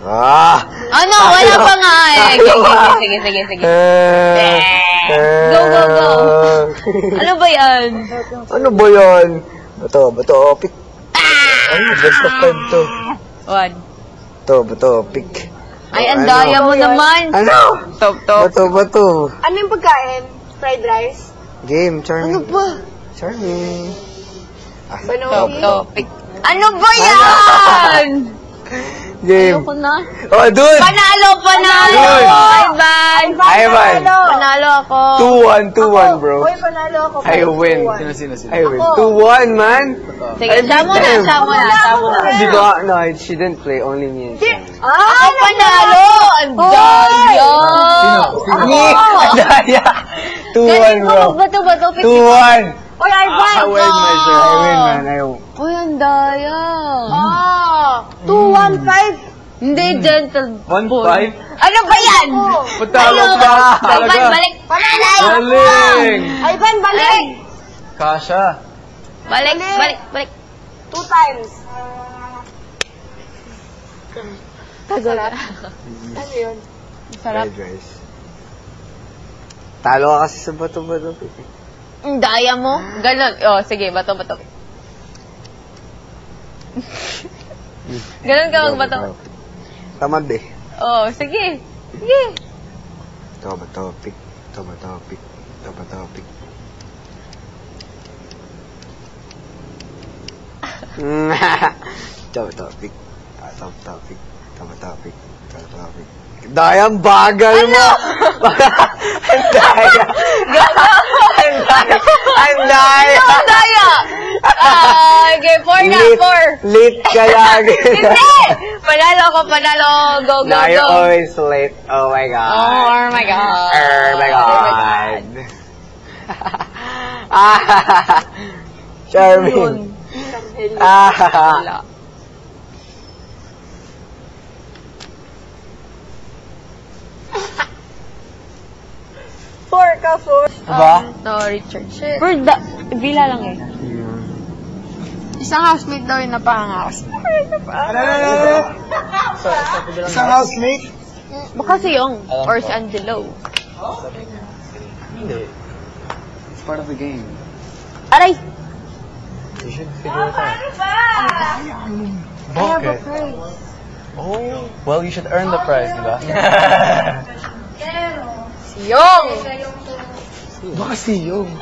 Ano? Wala pa nga eh. Sige. Go. Ano ba yan? Bato, pick. Best of 5 to. 1. Bato, pick. Ay, ang daya mo naman. Ano? Bato. Ano yung pagkain? Fried rice? Game, Charming. Ano ba? Charming. Topic. Ano ba yan? Game. Ayoko na. Oh, dude! Panalo! Dude. Ivan. Panalo ako. 2-1, bro. Uy, panalo ako. I win. Sino? I win. 2-1, man. Sige, siya muna. No, she didn't play. Only me and Charming. Ako panalo! Ang daya! Ang daya! 2-1, bro. Bato. 2-1. Uy, Ivan! I win, man. Uy, ang daya. 2-1-5. Hindi, gentle. 1-5? Ano ba yan? Patalo pa. Ivan, balik. Galing! Ivan, balik! Kasha. Balik. 2 times. Tagal. Ano yun? Sarap. Talo ka kasi sa bato. Ang daya mo. Ganon. Sige, bato. Ganon ka magbato. Tamad eh. Sige. Bato, pick. Dayang bagal mo! Ang daya! Ang daya! Okay, 4 na, 4. Late ka lagi. Hindi! Panalo. Go. Now you're always late. Oh my God. Oh my God. Charming. Wala. Diba? No, Richard. Vila lang eh. Isang housemate daw yung napangakas. Isang housemate? Baka si Yong or si Angelo. Hindi. It's part of the game. Aray! You should figure it out. Okay. Oh, well, you should earn the prize, diba? Si Yong! Baka si Yong.